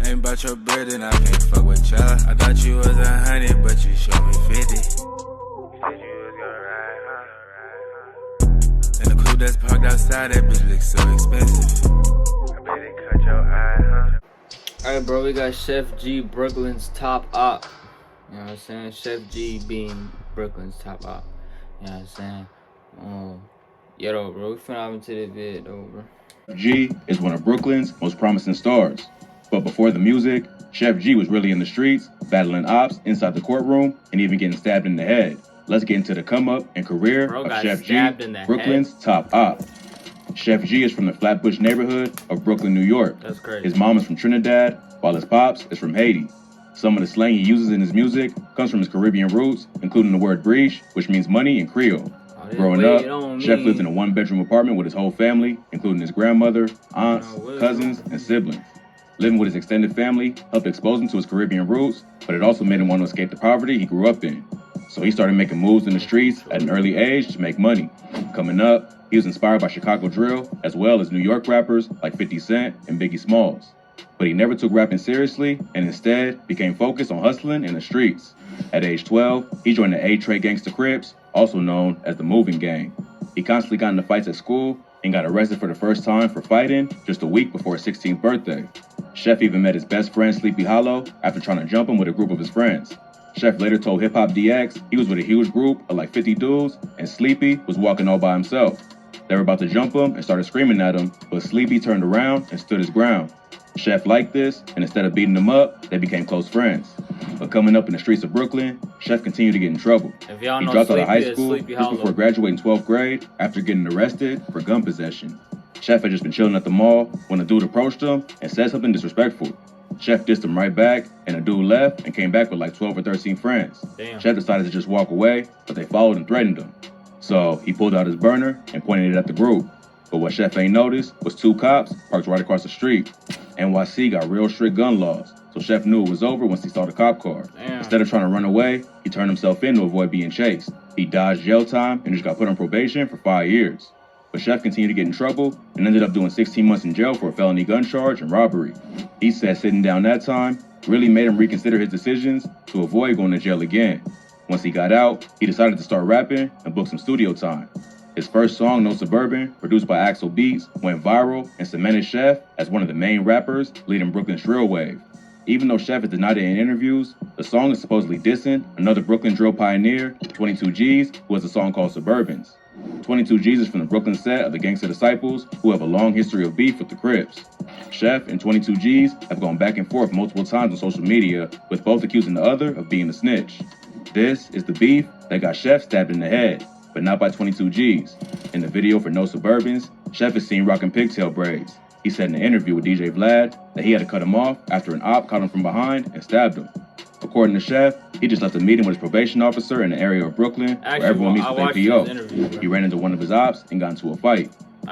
Ain't about your bread and I can't fuck with ya. I thought you was 100, but you showed me 50. You said you was gonna ride, huh? And the coupe that's parked outside, that bitch looks so expensive. I bet it cut your eye, huh? Alright, bro, we got Sheff G, Brooklyn's top op. You know what I'm saying? Sheff G being Brooklyn's top op. You know what I'm saying? Yeah, though, bro. We finna hop into this vid, though, bro. G is one of Brooklyn's most promising stars. But before the music, Sheff G was really in the streets, battling ops inside the courtroom, and even getting stabbed in the head. Let's get into the come-up and career of Sheff G, Brooklyn's top op. Sheff G is from the Flatbush neighborhood of Brooklyn, New York. That's crazy. His mom is from Trinidad, while his pops is from Haiti. Some of the slang he uses in his music comes from his Caribbean roots, including the word breeche, which means money in Creole. Growing up, Sheff lived in a one-bedroom apartment with his whole family, including his grandmother, aunts, cousins, and siblings. Living with his extended family helped expose him to his Caribbean roots, but it also made him want to escape the poverty he grew up in. So he started making moves in the streets at an early age to make money. Coming up, he was inspired by Chicago drill, as well as New York rappers like 50 Cent and Biggie Smalls. But he never took rapping seriously, and instead became focused on hustling in the streets. At age 12, he joined the A-Trade Gangsta Crips, also known as the Moving Gang. He constantly got into fights at school and got arrested for the first time for fighting just a week before his 16th birthday. Sheff even met his best friend Sleepy Hollow after trying to jump him with a group of his friends. Sheff later told Hip Hop DX he was with a huge group of like 50 dudes and Sleepy was walking all by himself. They were about to jump him and started screaming at him, but Sleepy turned around and stood his ground. Sheff liked this, and instead of beating him up, they became close friends. But coming up in the streets of Brooklyn, Sheff continued to get in trouble. He dropped out of high school just before graduating 12th grade after getting arrested for gun possession. Sheff had just been chilling at the mall when a dude approached him and said something disrespectful. Sheff dissed him right back, and the dude left and came back with like 12 or 13 friends. Sheff decided to just walk away, but they followed and threatened him. So he pulled out his burner and pointed it at the group. But what Sheff ain't noticed was two cops parked right across the street. NYC got real strict gun laws, so Sheff knew it was over once he saw the cop car. Instead of trying to run away, he turned himself in to avoid being chased. He dodged jail time and just got put on probation for 5 years. But Sheff continued to get in trouble and ended up doing 16 months in jail for a felony gun charge and robbery. He said sitting down that time really made him reconsider his decisions to avoid going to jail again. Once he got out, he decided to start rapping and book some studio time. His first song, No Suburban, produced by Axel Beats, went viral and cemented Sheff as one of the main rappers leading Brooklyn's drill wave. Even though Sheff has denied it in interviews, the song is supposedly dissing another Brooklyn drill pioneer, 22 G's, who has a song called Suburbans. 22 G's is from the Brooklyn set of the Gangsta Disciples, who have a long history of beef with the Crips. Sheff and 22 G's have gone back and forth multiple times on social media, with both accusing the other of being a snitch. This is the beef that got Sheff stabbed in the head, but not by 22 G's. In the video for No Suburbans, Sheff is seen rocking pigtail braids. He said in an interview with DJ Vlad that he had to cut him off after an op caught him from behind and stabbed him. According to Sheff, he just left a meeting with his probation officer in the area of Brooklyn where everyone meets with APO. He ran into one of his ops and got into a fight.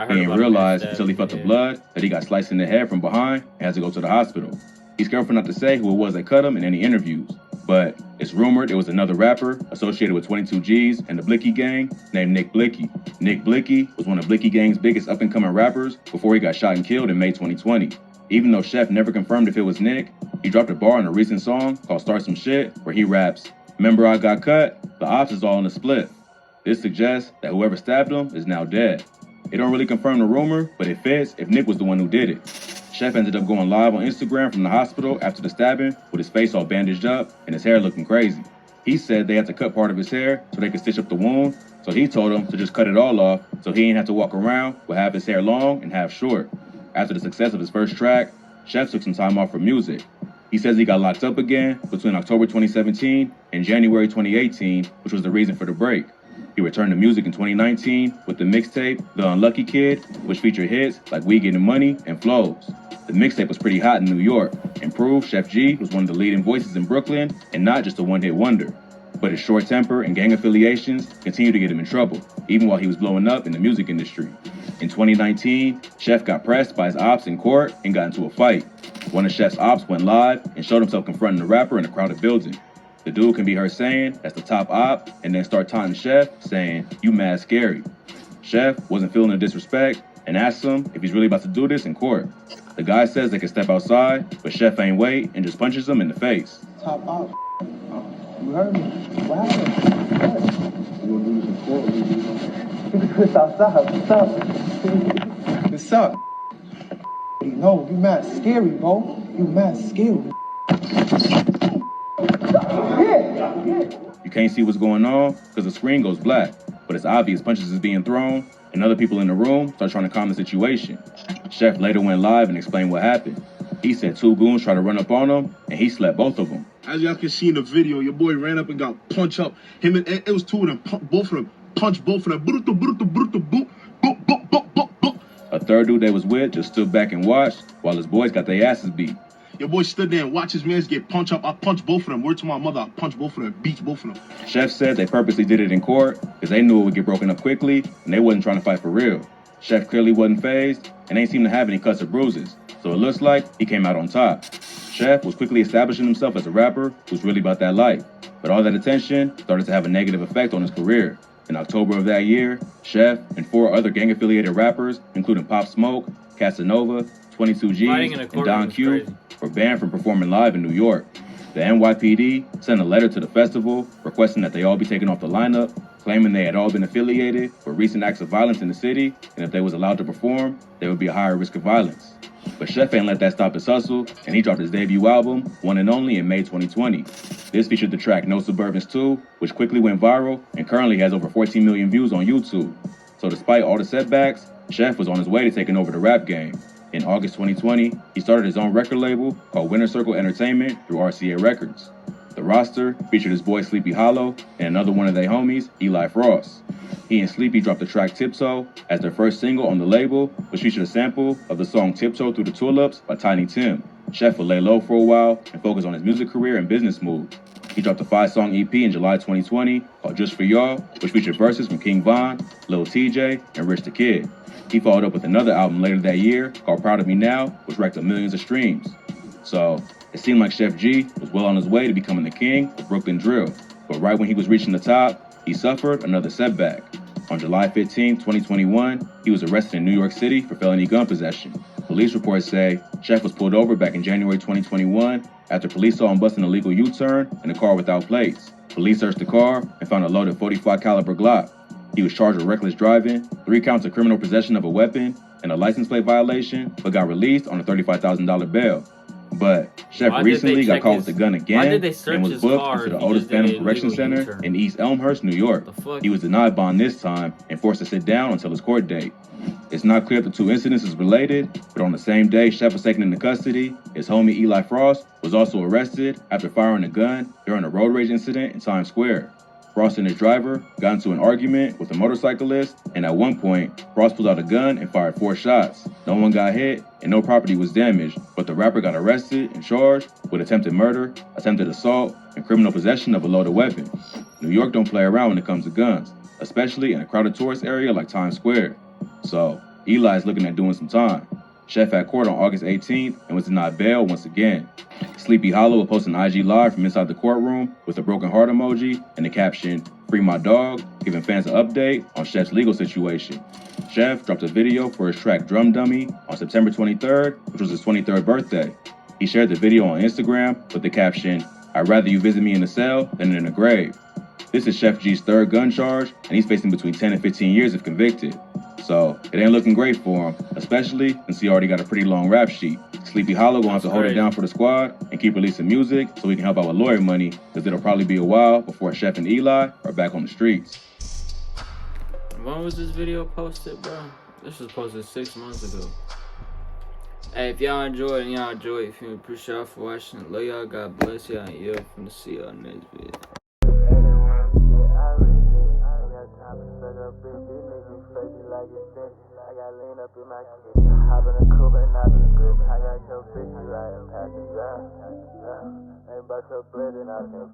He didn't realize until he felt the blood that he got sliced in the head from behind and had to go to the hospital. He's careful not to say who it was that cut him in any interviews, but it's rumored it was another rapper associated with 22 G's and the Blicky Gang named Nick Blicky. Nick Blicky was one of Blicky Gang's biggest up-and-coming rappers before he got shot and killed in May 2020. Even though Sheff never confirmed if it was Nick, he dropped a bar on a recent song called Start Some Shit where he raps, "Remember I got cut? The ops is all in the split." This suggests that whoever stabbed him is now dead. It don't really confirm the rumor, but it fits if Nick was the one who did it. Sheff ended up going live on Instagram from the hospital after the stabbing with his face all bandaged up and his hair looking crazy. He said they had to cut part of his hair so they could stitch up the wound, so he told them to just cut it all off so he ain't have to walk around with half his hair long and half short. After the success of his first track, Sheff took some time off from music. He says he got locked up again between October 2017 and January 2018, which was the reason for the break. He returned to music in 2019 with the mixtape The Unlucky Kid, which featured hits like We Getting Money and Flows. The mixtape was pretty hot in New York and proved Sheff G was one of the leading voices in Brooklyn and not just a one-hit wonder. But his short temper and gang affiliations continued to get him in trouble, even while he was blowing up in the music industry. In 2019, Sheff got pressed by his ops in court and got into a fight. One of Sheff's ops went live and showed himself confronting the rapper in a crowded building. The dude can be heard saying, "That's the top op," and then start taunting Sheff, saying, "You mad scary." Sheff wasn't feeling the disrespect and asks him if he's really about to do this in court. The guy says they can step outside, but Sheff ain't wait and just punches him in the face. Top out. You heard me. What happened? You want to do this in court or you do this outside? What's up? What's up? No, you mad scary, bro. You mad scary. You can't see what's going on because the screen goes black, but it's obvious punches is being thrown, and other people in the room start trying to calm the situation. Sheff later went live and explained what happened. He said 2 goons tried to run up on him, and he slept both of them. As y'all can see in the video, your boy ran up and got punched up. Him and it was 2 of them, both of them, punched both of them. A third dude they was with just stood back and watched while his boys got their asses beat. Your boy stood there and watched his mans get punched up. I punched both of them. Word to my mother, I punched both of them, beat both of them. Sheff said they purposely did it in court because they knew it would get broken up quickly and they wasn't trying to fight for real. Sheff clearly wasn't fazed and ain't seemed to have any cuts or bruises, so it looks like he came out on top. Sheff was quickly establishing himself as a rapper who's really about that life, but all that attention started to have a negative effect on his career. In October of that year, Sheff and 4 other gang-affiliated rappers, including Pop Smoke, Casanova, 22 G's, and Don Q, were banned from performing live in New York. The NYPD sent a letter to the festival requesting that they all be taken off the lineup, claiming they had all been affiliated with recent acts of violence in the city, and if they was allowed to perform, there would be a higher risk of violence. But Sheff ain't let that stop his hustle, and he dropped his debut album, One and Only, in May 2020. This featured the track No Suburbans 2, which quickly went viral and currently has over 14 million views on YouTube. So despite all the setbacks, Sheff was on his way to taking over the rap game. In August 2020, he started his own record label called Winter Circle Entertainment through RCA Records. The roster featured his boy Sleepy Hollow and another one of their homies, Eli Frost. He and Sleepy dropped the track Tiptoe as their first single on the label, which featured a sample of the song Tiptoe Through the Tulips by Tiny Tim. Sheff would lay low for a while and focus on his music career and business moves. He dropped a 5-song EP in July 2020 called Just For Y'all, which featured verses from King Von, Lil TJ, and Rich the Kid. He followed up with another album later that year called Proud of Me Now, which racked up millions of streams. So it seemed like Sheff G was well on his way to becoming the king of Brooklyn drill. But right when he was reaching the top, he suffered another setback. On July 15, 2021, he was arrested in New York City for felony gun possession. Police reports say Sheff was pulled over back in January 2021 after police saw him bust an illegal U-turn in a car without plates. Police searched the car and found a loaded .45 caliber Glock. He was charged with reckless driving, 3 counts of criminal possession of a weapon, and a license plate violation, but got released on a $35,000 bail. But Sheff recently got caught with the gun again and was booked into the Otis Phantom Correction Center in East Elmhurst, New York. He was denied bond this time and forced to sit down until his court date. It's not clear if the 2 incidents is related, but on the same day Sheff was taken into custody, his homie Eli Frost was also arrested after firing a gun during a road rage incident in Times Square. Frost and his driver got into an argument with a motorcyclist, and at one point, Frost pulled out a gun and fired 4 shots. No one got hit, and no property was damaged, but the rapper got arrested and charged with attempted murder, attempted assault, and criminal possession of a loaded weapon. New York don't play around when it comes to guns, especially in a crowded tourist area like Times Square. So, Eli's looking at doing some time. Sheff had court on August 18th and was denied bail once again. Sleepy Hollow will post an IG live from inside the courtroom with a broken heart emoji and the caption, "Free my dog," giving fans an update on Sheff's legal situation. Sheff dropped a video for his track Drum Dummy on September 23rd, which was his 23rd birthday. He shared the video on Instagram with the caption, "I'd rather you visit me in the cell than in the grave." This is Sheff G's 3rd gun charge, and he's facing between 10 and 15 years if convicted. So it ain't looking great for him, especially since he already got a pretty long rap sheet. Sleepy Hollow gonna have to hold it down for the squad and keep releasing music so he can help out with lawyer money, because it'll probably be a while before Sheff and Eli are back on the streets. When was this video posted, bro? This was posted 6 months ago. Hey, if y'all enjoyed and y'all enjoyed, if you appreciate y'all for watching, love y'all, God bless y'all, and y'all finna see y'all next video. I got lean up in my shit. Hop in a coupe and not in the grip. I got your bitch riding past the drive. Ain't about your blood and I can